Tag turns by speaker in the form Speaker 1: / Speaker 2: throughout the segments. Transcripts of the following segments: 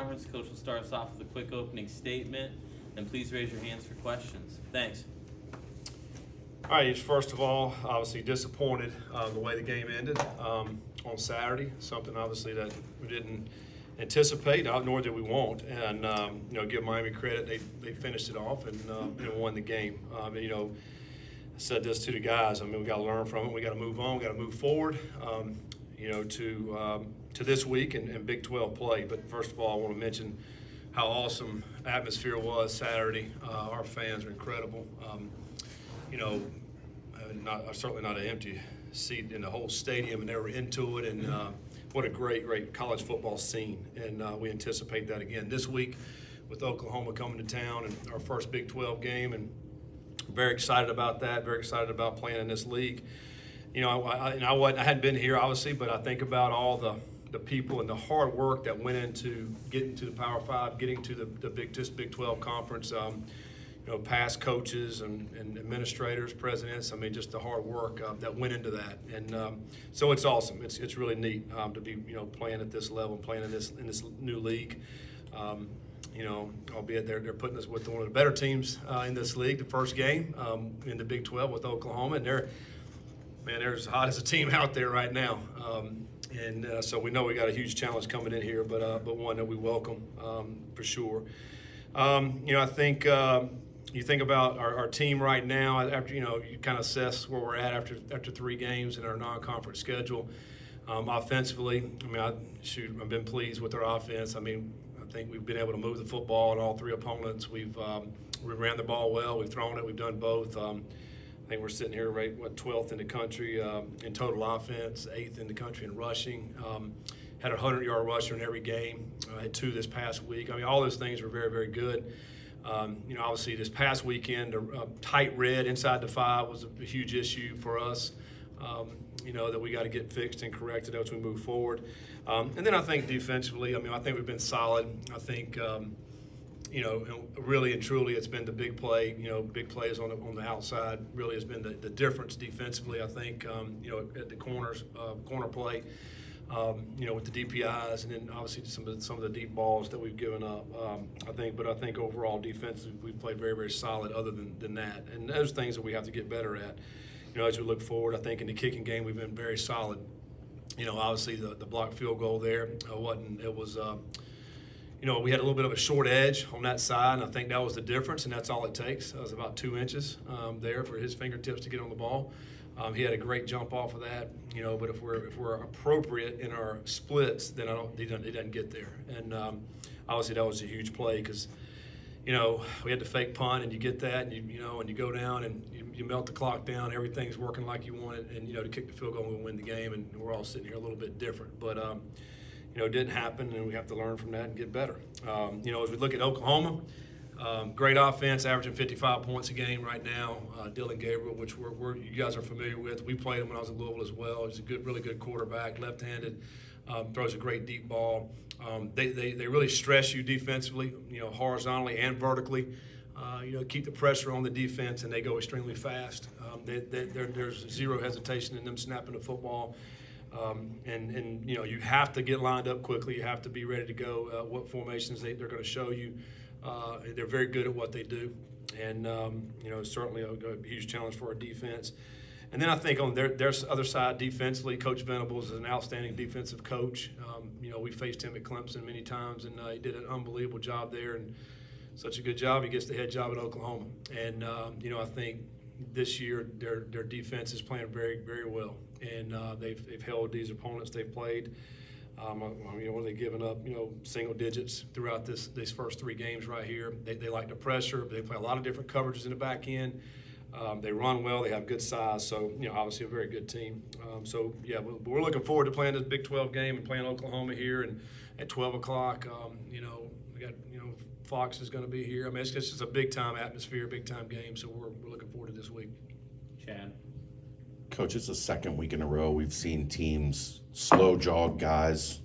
Speaker 1: conference. Coach will start us off with a quick opening statement, and please raise your hands for questions. Thanks.
Speaker 2: All right, first of all, obviously disappointed the way the game ended on Saturday. Something obviously that we didn't anticipate, nor did we want. And give Miami credit; they finished it off and won the game. I said this to the guys. We got to learn from it. We got to move on. We got to move forward. To this week and Big 12 play. But first of all, I want to mention how awesome atmosphere was Saturday. Our fans are incredible. Certainly not an empty seat in the whole stadium, and they were into it. And what a great college football scene. And we anticipate that again this week with Oklahoma coming to town and our first Big 12 game. And very excited about that. Very excited about playing in this league. I hadn't been here obviously, but I think about all the people and the hard work that went into getting to the Power Five, getting to the Big 12 conference. Past coaches and administrators, presidents. Just the hard work that went into that, and so it's awesome. It's really neat to be playing at this level, playing in this new league. Albeit they're putting us with one of the better teams in this league. The first game in the Big 12 with Oklahoma, and they're as hot as a team out there right now. So we know we got a huge challenge coming in here, but one that we welcome for sure. I think. You think about our team right now. After you kind of assess where we're at after 3 games in our non-conference schedule. Offensively, I've been pleased with our offense. I think we've been able to move the football on all 3 opponents. We ran the ball well. We've thrown it. We've done both. I think we're sitting here 12th in the country in total offense, 8th in the country in rushing. Had a 100-yard rusher in every game. Had 2 this past week. All those things were very, very good. Obviously this past weekend, a tight red inside the 5 was a huge issue for us, that we got to get fixed and corrected as we move forward. And then I think defensively, I think we've been solid. I think, really and truly it's been the big play, big plays on the outside really has been the difference defensively, I think, at the corners, corner play. With the DPIs, and then obviously some of the deep balls that we've given up. I think overall defensively we've played very, very solid. Other than that, and those things that we have to get better at. As we look forward, I think in the kicking game we've been very solid. Obviously the blocked field goal there wasn't. It was. We had a little bit of a short edge on that side, and I think that was the difference, and that's all it takes. It was about 2 inches there for his fingertips to get on the ball. He had a great jump off of that, but if we're appropriate in our splits, then he doesn't get there. And obviously that was a huge play because, we had the fake punt, and you get that, and and you go down and you melt the clock down. Everything's working like you want it, and to kick the field goal and we win the game, and we're all sitting here a little bit different. But it didn't happen, and we have to learn from that and get better. As we look at Oklahoma. Great offense, averaging 55 points a game right now. Dylan Gabriel, which you guys are familiar with. We played him when I was in Louisville as well. He's a really good quarterback, left-handed, throws a great deep ball. They really stress you defensively, horizontally and vertically. Keep the pressure on the defense, and they go extremely fast. There's zero hesitation in them snapping the football. And you have to get lined up quickly. You have to be ready to go. What formations they're going to show you. They're very good at what they do, and certainly a huge challenge for our defense. And then I think on their other side, defensively, Coach Venables is an outstanding defensive coach. We faced him at Clemson many times, and he did an unbelievable job there, and such a good job. He gets the head job at Oklahoma, and I think this year their defense is playing very, very well, and they've held these opponents they've played. They've given up, single digits throughout these first 3 games right here. They like the pressure. They play a lot of different coverages in the back end. They run well. They have good size. So, obviously a very good team. We're looking forward to playing this Big 12 game and playing Oklahoma here. And at 12 o'clock, we got, Fox is going to be here. It's just a big-time atmosphere, big-time game. So we're looking forward to this week.
Speaker 1: Chad.
Speaker 3: Coach, it's the 2nd week in a row we've seen teams slow jog guys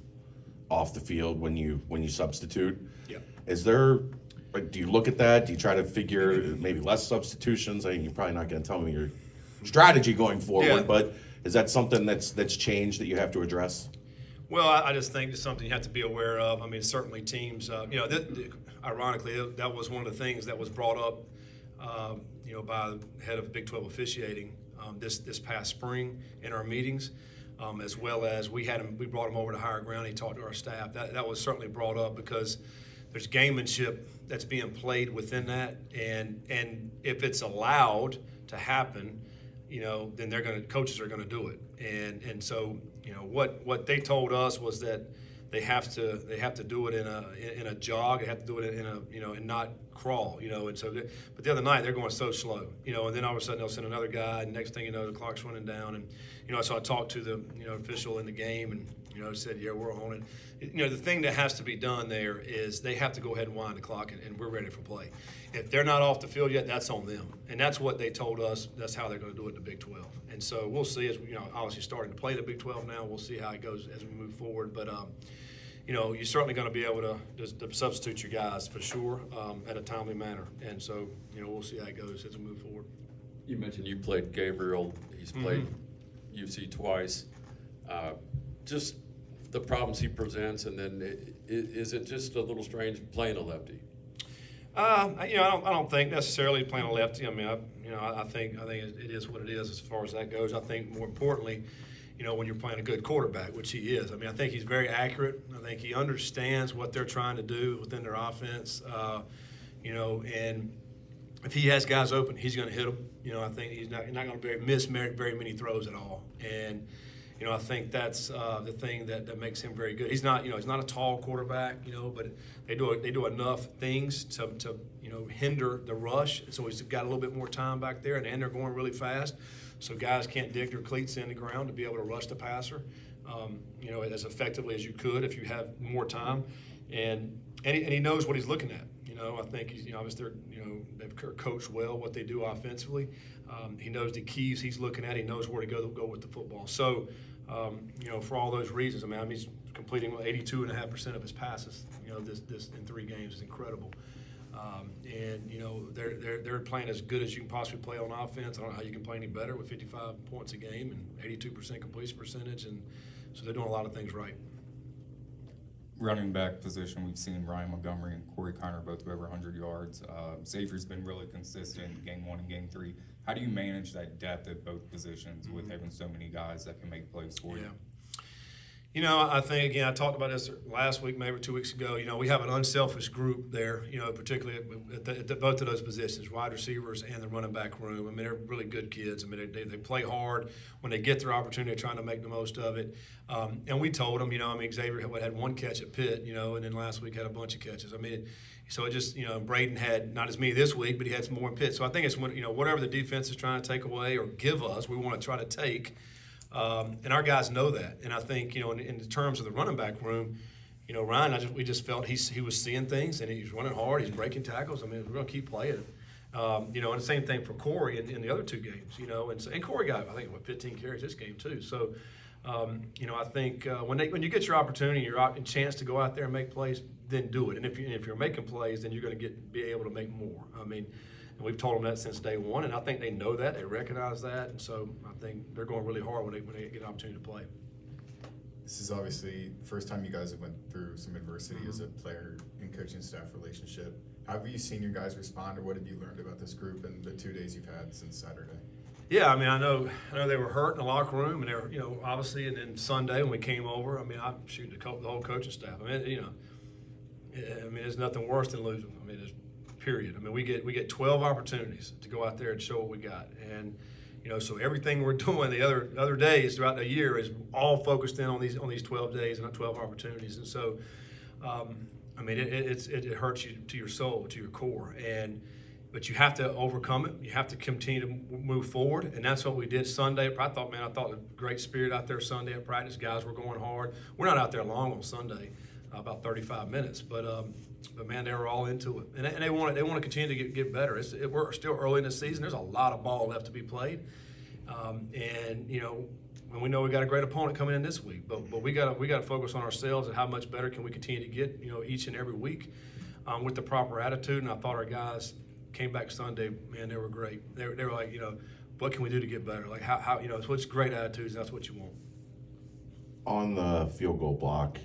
Speaker 3: off the field when you substitute.
Speaker 2: Yeah.
Speaker 3: Do you look at that? Do you try to figure maybe less substitutions? You're probably not going to tell me your strategy going forward, but is that something that's changed that you have to address?
Speaker 2: Well, I just think it's something you have to be aware of. I mean, certainly teams, ironically, that was one of the things that was brought up, by the head of Big 12 officiating this past spring in our meetings, as well as we brought him over to higher ground. He talked to our staff. That was certainly brought up because there's gamemanship that's being played within that, and if it's allowed to happen, then coaches are gonna do it, and so what they told us was that they have to do it in a jog. They have to do it in a and not crawl, and so. But the other night they're going so slow, and then all of a sudden they'll send another guy, and next thing you know the clock's running down, and so I talked to the official in the game, and said, yeah, we're on it. The thing that has to be done there is they have to go ahead and wind the clock, and we're ready for play. If they're not off the field yet, that's on them, and that's what they told us. That's how they're going to do it in the Big 12, and so we'll see as obviously starting to play the Big 12 now. We'll see how it goes as we move forward, but. You're certainly going to be able to substitute your guys for sure at a timely manner, and so we'll see how it goes as we move forward.
Speaker 4: You mentioned you played Gabriel. He's played UC twice. Just the problems he presents, and then is it just a little strange playing a lefty?
Speaker 2: I don't think necessarily playing a lefty. I mean, I think it is what it is as far as that goes. I think more importantly, when you're playing a good quarterback, which he is. I mean, I think he's very accurate. I think he understands what they're trying to do within their offense. And if he has guys open, he's going to hit them. I think he's not going to miss very many throws at all. And I think that's the thing that makes him very good. He's not he's not a tall quarterback, but they do enough things to hinder the rush. So he's got a little bit more time back there, and they're going really fast. So guys can't dig their cleats in the ground to be able to rush the passer, as effectively as you could if you have more time. And he knows what he's looking at. I think he's obviously they've coached well what they do offensively. He knows the keys he's looking at. He knows where to go with the football. So for all those reasons, I mean he's completing 82.5% of his passes. This in 3 games is incredible. They're playing as good as you can possibly play on offense. I don't know how you can play any better with 55 points a game and 82% completion percentage, and so they're doing a lot of things right.
Speaker 5: Running back position, we've seen Ryan Montgomery and Corey Connor both go over 100 yards. Xavier's been really consistent game 1 and game 3. How do you manage that depth at both positions with having so many guys that can make plays for you?
Speaker 2: I think, again, I talked about this last week, maybe 2 weeks ago. We have an unselfish group there, particularly at both of those positions, wide receivers and the running back room. I mean, they're really good kids. I mean, they play hard. When they get their opportunity, they're trying to make the most of it. And we told them, Xavier had 1 catch at Pitt, and then last week had a bunch of catches. I mean, so it just, Braden had not as many this week, but he had some more in Pitt. So I think it's when, whatever the defense is trying to take away or give us, we want to try to take. And our guys know that. And I think, in terms of the running back room, Ryan, we just felt he was seeing things, and he's running hard. He's breaking tackles. I mean, we're going to keep playing. And the same thing for Corey in the other 2 games, and Corey got, I think, 15 carries this game too. So, I think when you get your opportunity, your chance to go out there and make plays, then do it. And if you're making plays, then you're going to be able to make more. I mean, and we've told them that since day one, and I think they know that, they recognize that, and so I think they're going really hard when they get an opportunity to play.
Speaker 6: This is obviously the first time you guys have went through some adversity as a player and coaching staff relationship. How have you seen your guys respond, or what have you learned about this group in the 2 days you've had since Saturday?
Speaker 2: Yeah, I mean, I know they were hurt in the locker room, and they were, obviously, and then Sunday when we came over, I mean, I shoot the whole coaching staff. I mean, there's nothing worse than losing. I mean, there's period. I mean, we get 12 opportunities to go out there and show what we got, and so everything we're doing the other days throughout the year is all focused in on these 12 days and 12 opportunities, and so I mean, it hurts you to your soul, to your core, but you have to overcome it. You have to continue to move forward, and that's what we did Sunday. I thought a great spirit out there Sunday at practice. Guys were going hard. We're not out there long on Sunday, about 35 minutes, but man, they were all into it, and they want to continue to get better. We're still early in the season. There's a lot of ball left to be played, and we know we got a great opponent coming in this week, but we got to focus on ourselves and how much better can we continue to get each and every week with the proper attitude. And I thought our guys came back Sunday, man, they were great. They were like, what can we do to get better? Like how it's great attitudes. That's what you want.
Speaker 3: On the field goal block,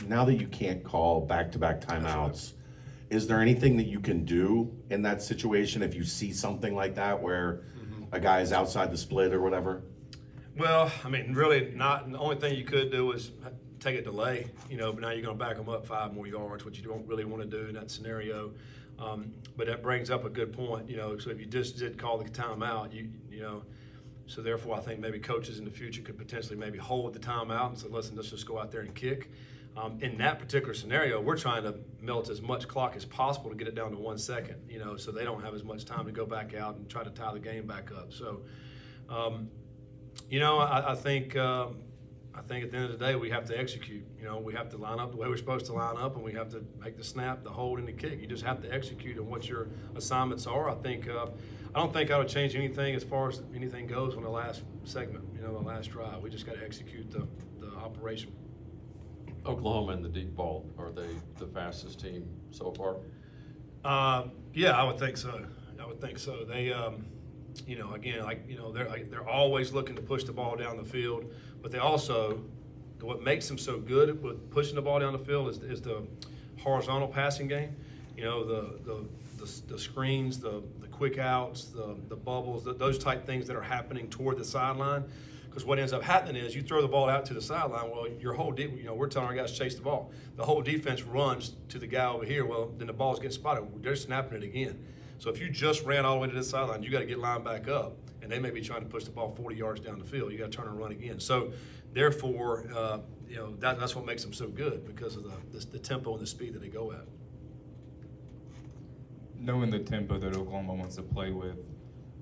Speaker 3: now that you can't call back-to-back timeouts, is there anything that you can do in that situation if you see something like that where a guy is outside the split or whatever?
Speaker 2: Well, I mean, really not. The only thing you could do is take a delay, but now you're going to back them up 5 more yards, which you don't really want to do in that scenario. But that brings up a good point, so if you just did call the timeout, so therefore I think maybe coaches in the future could potentially maybe hold the timeout and say, listen, let's just go out there and kick. In that particular scenario, we're trying to melt as much clock as possible to get it down to 1 second, so they don't have as much time to go back out and try to tie the game back up. So, I think at the end of the day, we have to execute. We have to line up the way we're supposed to line up, and we have to make the snap, the hold, and the kick. You just have to execute on what your assignments are. I don't think I would change anything as far as anything goes on the last segment, the last drive. We just got to execute the operation.
Speaker 4: Oklahoma in the deep ball, are they the fastest team so far?
Speaker 2: Yeah, I would think so. They, they're always looking to push the ball down the field, but they also, what makes them so good with pushing the ball down the field is the horizontal passing game. The screens, the quick outs, the bubbles, those type things that are happening toward the sideline. Because what ends up happening is you throw the ball out to the sideline. Well, your whole we're telling our guys to chase the ball. The whole defense runs to the guy over here. Well, then the ball's getting spotted. They're snapping it again. So if you just ran all the way to this sideline, you got to get lined back up, and they may be trying to push the ball 40 yards down the field. You got to turn and run again. So therefore, that's what makes them so good, because of the tempo and the speed that they go at.
Speaker 5: Knowing the tempo that Oklahoma wants to play with,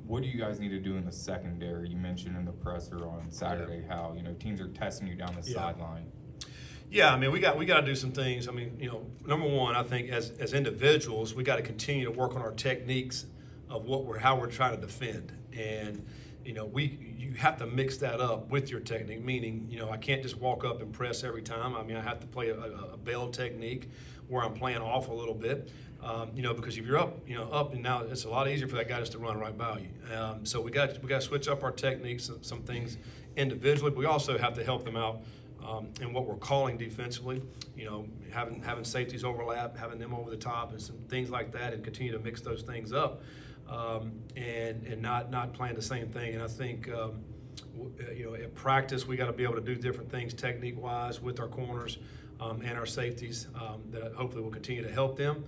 Speaker 5: what do you guys need to do in the secondary? You mentioned in the presser on Saturday how teams are testing you down the sideline.
Speaker 2: Yeah, I mean, we got to do some things. I mean, number one, I think as individuals, we got to continue to work on our techniques of how we're trying to defend, and you have to mix that up with your technique. Meaning, I can't just walk up and press every time. I mean, I have to play a bail technique where I'm playing off a little bit. Because if you're up, up and now it's a lot easier for that guy just to run right by you. So we got to switch up our techniques, some things individually, but we also have to help them out in what we're calling defensively. Having safeties overlap, having them over the top, and some things like that, and continue to mix those things up, and not playing the same thing. And I think at practice we got to be able to do different things technique wise with our corners and our safeties that hopefully will continue to help them.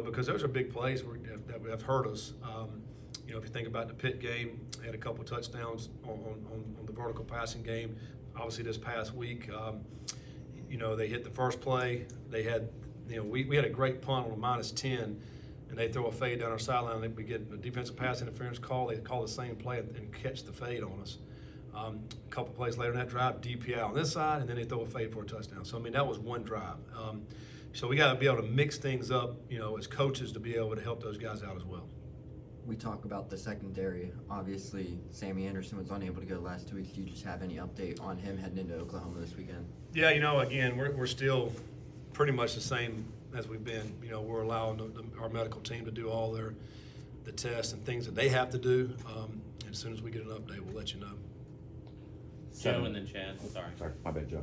Speaker 2: Because those are big plays that have hurt us. If you think about the Pitt game, they had a couple touchdowns on the vertical passing game. Obviously, this past week, they hit the first play. They had, we had a great punt on a -10, and they throw a fade down our sideline. We get a defensive pass interference call. They call the same play and catch the fade on us. A couple plays later in that drive, DPI on this side, and then they throw a fade for a touchdown. So, I mean, that was one drive. So we got to be able to mix things up, as coaches, to be able to help those guys out as well.
Speaker 7: We talk about the secondary. Obviously, Sammy Anderson was unable to go the last 2 weeks. Do you just have any update on him heading into Oklahoma this weekend?
Speaker 2: Yeah, again, we're still pretty much the same as we've been. We're allowing our medical team to do all the tests and things that they have to do. And as soon as we get an update, we'll let you know.
Speaker 1: Joe and then Chad.
Speaker 3: Sorry, my bad, Joe.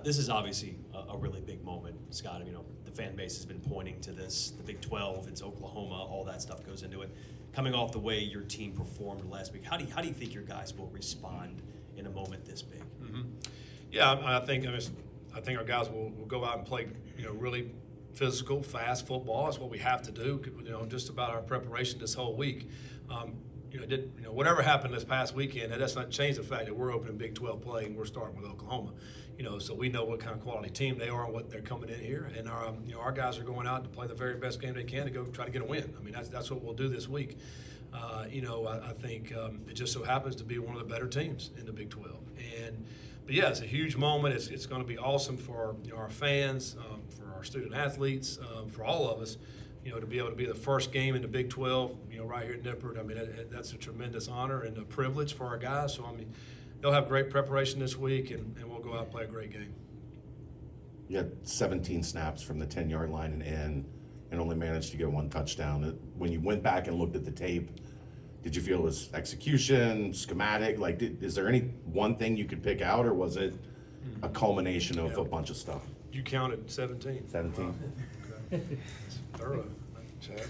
Speaker 8: This is obviously a really big moment, Scott. The fan base has been pointing to this, the Big 12, it's Oklahoma, all that stuff goes into it. Coming off the way your team performed last week, how do you think your guys will respond in a moment this big?
Speaker 2: Mm-hmm. Yeah, I think our guys will go out and play, really physical, fast football. That's what we have to do. Just about our preparation this whole week. Whatever happened this past weekend, that's not changed the fact that we're opening Big 12 play and we're starting with Oklahoma. So we know what kind of quality team they are and what they're coming in here, and our guys are going out to play the very best game they can to go try to get a win. I mean, that's what we'll do this week. I think it just so happens to be one of the better teams in the Big 12, but yeah, it's a huge moment. It's going to be awesome for our fans, for our student athletes, for all of us. To be able to be the first game in the Big 12, right here in Nippert. I mean, that's a tremendous honor and a privilege for our guys. So, I mean, they'll have great preparation this week, and we'll go out and play a great game.
Speaker 3: You had 17 snaps from the 10-yard line and only managed to get 1 touchdown. When you went back and looked at the tape, Did you feel it was execution, schematic? Like, is there any one thing you could pick out, or was it a culmination of a bunch of stuff?
Speaker 2: You counted 17.
Speaker 3: 17.
Speaker 2: Okay. Thorough. Chad.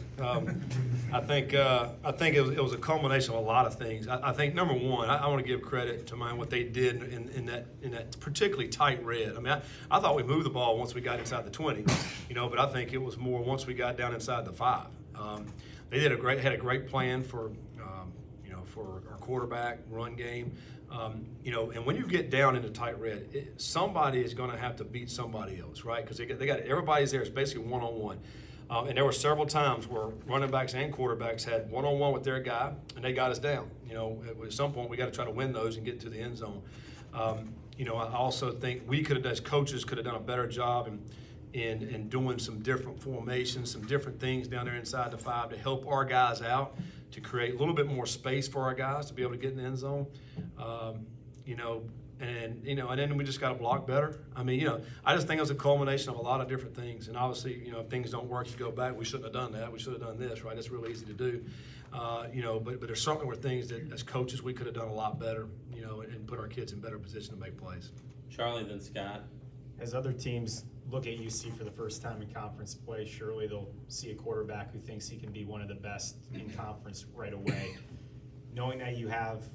Speaker 2: I think it was a culmination of a lot of things. I think number one, I want to give credit to what they did in that particularly tight red. I mean, I thought we moved the ball once we got inside the 20, but I think it was more once we got down inside the 5. They had a great plan for our quarterback run game. And when you get down into tight red, somebody is going to have to beat somebody else, right? Because they got everybody's there. It's basically one-on-one. And there were several times where running backs and quarterbacks had one-on-one with their guy, and they got us down. At some point we got to try to win those and get to the end zone. I also think we as coaches could have done a better job in doing some different formations, some different things down there inside the 5 to help our guys out, to create a little bit more space for our guys to be able to get in the end zone. And then we just got to block better. I mean, I just think it was a culmination of a lot of different things. And obviously, if things don't work, you go back. We shouldn't have done that. We should have done this, right? It's really easy to do. But there certainly were things that as coaches we could have done a lot better, and put our kids in better position to make plays.
Speaker 1: Charlie, then Scott.
Speaker 9: As other teams look at UC for the first time in conference play, surely they'll see a quarterback who thinks he can be one of the best in conference right away. Knowing that you have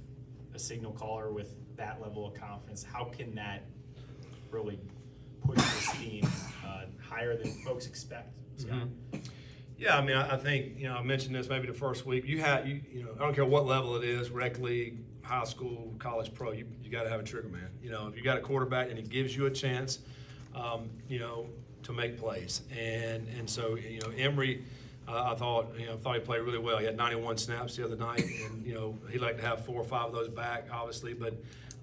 Speaker 9: a signal caller with that level of confidence, how can that really push this team higher than folks expect, Scott?
Speaker 2: Mm-hmm. Yeah, I mean, I think, I mentioned this maybe the first week. I don't care what level it is, rec league, high school, college, pro, you got to have a trigger man. If you got a quarterback and it gives you a chance, to make plays. And so, Emory, I thought he played really well. He had 91 snaps the other night, and, he'd like to have 4 or 5 of those back, obviously, but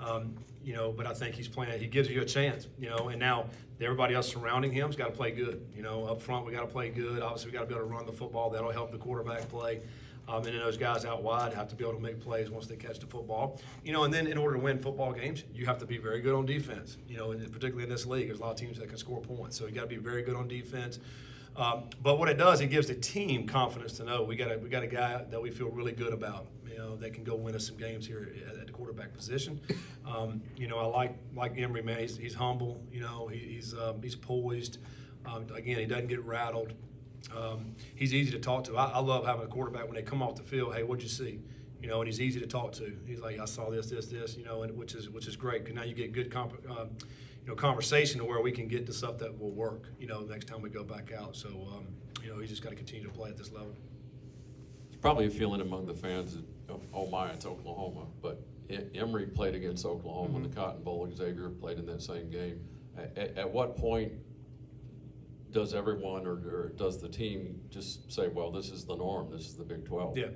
Speaker 2: I think he's playing, he gives you a chance, and now everybody else surrounding him's got to play good. Up front, we got to play good. Obviously, we got to be able to run the football. That'll help the quarterback play. And then those guys out wide have to be able to make plays once they catch the football. And then in order to win football games, you have to be very good on defense. And particularly in this league, there's a lot of teams that can score points. So you got to be very good on defense. But what it does, it gives the team confidence to know we got a guy that we feel really good about. That can go win us some games here at the quarterback position. I like Emory, man. He's humble. He's poised. Again, he doesn't get rattled. He's easy to talk to. I love having a quarterback when they come off the field. Hey, what'd you see? And he's easy to talk to. He's like, I saw this, and which is great. Because now you get good conversation to where we can get to stuff that will work. Next time we go back out. So he's just got to continue to play at this level.
Speaker 4: It's probably a feeling among the fans that, oh my, it's Oklahoma. But Emory played against Oklahoma in the Cotton Bowl. Xavier played in that same game. At what point does everyone or does the team just say, well, this is the norm, this is the Big 12?
Speaker 2: Yeah.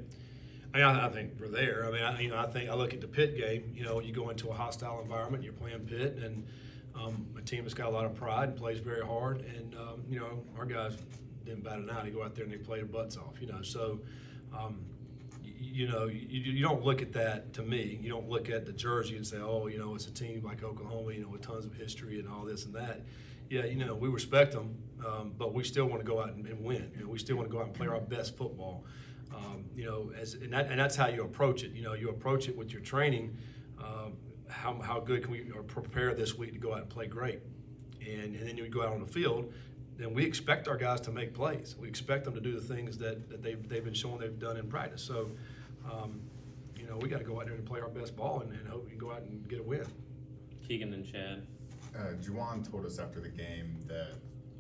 Speaker 2: I think we're there. I think I look at the Pitt game. You go into a hostile environment, you're playing Pitt, and a team that's got a lot of pride and plays very hard. And our guys didn't bat an eye. They go out there and they play their butts off. So you don't look at that. To me, you don't look at the jersey and say, oh, it's a team like Oklahoma, with tons of history and all this and that. Yeah, we respect them, but we still want to go out and win. We still want to go out and play our best football. And that's how you approach it. You approach it with your training. How good can we prepare this week to go out and play great? And then you go out on the field, then we expect our guys to make plays. We expect them to do the things that they've been showing they've done in practice. So, we got to go out there and play our best ball and hope we can go out and get a win.
Speaker 1: Keegan and Chad.
Speaker 6: Juwan told us after the game that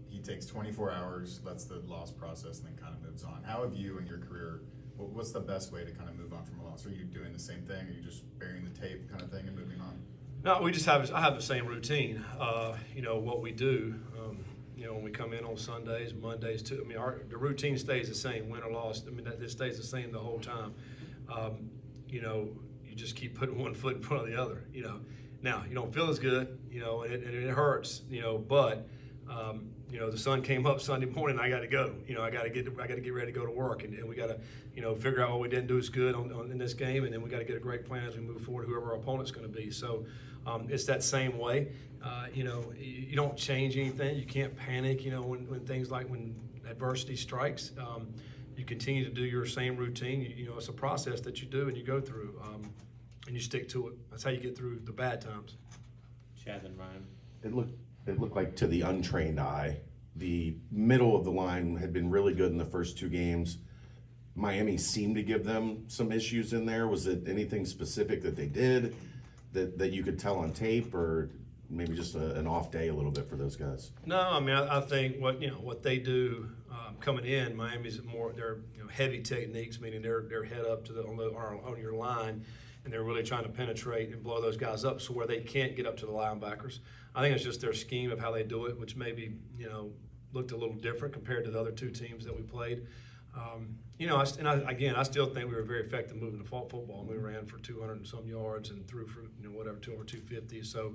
Speaker 6: he takes 24 hours, lets the loss process, and then kind of moves on. How have you in your career, what's the best way to kind of move on from a loss? Are you doing the same thing? Are you just burying the tape kind of thing and moving on?
Speaker 2: No, I have the same routine. What we do, when we come in on Sundays, Mondays too. The routine stays the same, win or loss. It stays the same the whole time. You just keep putting one foot in front of the other. Now you don't feel as good, and it hurts, but the sun came up Sunday morning. I got to go. I got to get ready to go to work, and we got to, figure out what we didn't do as good in this game, and then we got to get a great plan as we move forward, whoever our opponent's going to be. So it's that same way. You don't change anything. You can't panic. When things like when adversity strikes. you continue to do your same routine. You know, it's a process that you do and you go through, and you stick to it. That's how you get through the bad times.
Speaker 1: Chad and Ryan.
Speaker 3: It looked like to the untrained eye, the middle of the line had been really good in the first 2 games. Miami seemed to give them some issues in there. Was it anything specific that they did that you could tell on tape, or maybe just an off day a little bit for those guys?
Speaker 2: No, I mean, I think what they do coming in, Miami's more they're heavy techniques, meaning they're head up to on your line, and they're really trying to penetrate and blow those guys up, so where they can't get up to the linebackers. I think it's just their scheme of how they do it, which maybe looked a little different compared to the other 2 teams that we played. I still think we were very effective moving the football, and we ran for 200 and some yards and threw for whatever 250. So.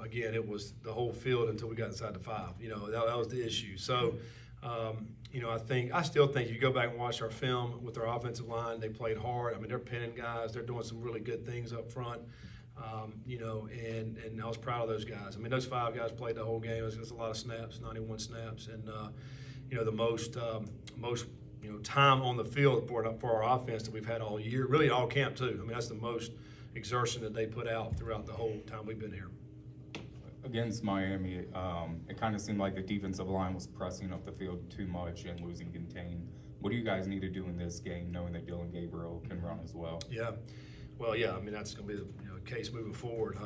Speaker 2: Again, it was the whole field until we got inside the 5. That was the issue. So, I still think if you go back and watch our film with our offensive line, they played hard. I mean, they're pinning guys. They're doing some really good things up front. And I was proud of those guys. I mean, those 5 guys played the whole game. It was a lot of snaps, 91 snaps, and the most time on the field for our offense that we've had all year. Really, all camp too. I mean, that's the most exertion that they put out throughout the whole time we've been here.
Speaker 5: Against Miami, it kind of seemed like the defensive line was pressing up the field too much and losing contain. What do you guys need to do in this game, knowing that Dylan Gabriel can run as well?
Speaker 2: Yeah. Well, yeah, I mean, that's going to be the case moving forward.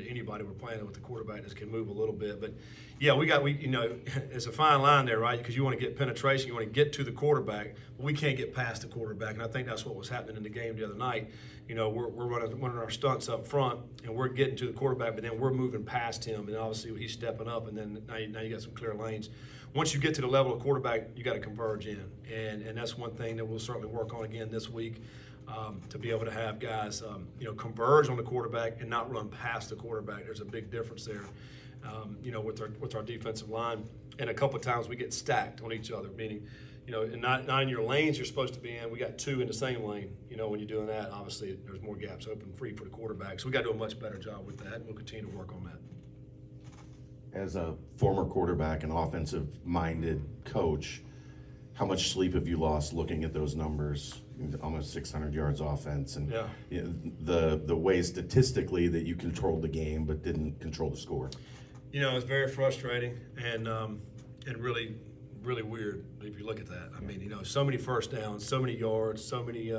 Speaker 2: Anybody we're playing with the quarterback just can move a little bit. But, yeah, it's a fine line there, right? Because you want to get penetration, you want to get to the quarterback, but we can't get past the quarterback. And I think that's what was happening in the game the other night. We're running our stunts up front, and we're getting to the quarterback, but then we're moving past him. And obviously he's stepping up, and then now you got some clear lanes. Once you get to the level of quarterback, you got to converge in. And that's one thing that we'll certainly work on again this week. To be able to have guys, converge on the quarterback and not run past the quarterback. There's a big difference there, with our defensive line. And a couple of times we get stacked on each other, meaning, and not in your lanes you're supposed to be in. We got 2 in the same lane. When you're doing that, obviously there's more gaps open free for the quarterback. So we got to do a much better job with that, and we'll continue to work on that.
Speaker 3: As a former quarterback and offensive-minded coach, how much sleep have you lost looking at those numbers? Almost 600 yards offense, and the way statistically that you controlled the game but didn't control the score.
Speaker 2: It's very frustrating and really, really weird if you look at that. I mean, so many first downs, so many yards, so many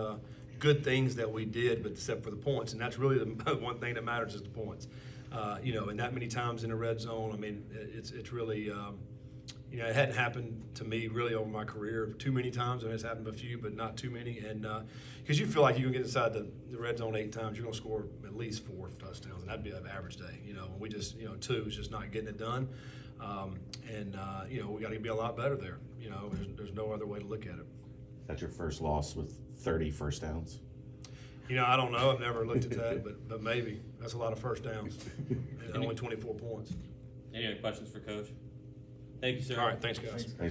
Speaker 2: good things that we did, but except for the points, and that's really the one thing that matters is the points. And that many times in the red zone. I mean, it's really. It hadn't happened to me really over my career too many times. I mean, it's happened a few, but not too many. And because you feel like you can get inside the red zone 8 times, you're going to score at least 4 touchdowns, and that'd be an average day. We just, 2 is just not getting it done. We got to be a lot better there. There's no other way to look at it.
Speaker 3: That's your first loss with 30 first downs?
Speaker 2: I don't know. I've never looked at that, but maybe. That's a lot of first downs. And only 24 points.
Speaker 1: Any other questions for Coach? Thank you, sir.
Speaker 2: All right. Thanks, guys.
Speaker 3: Thank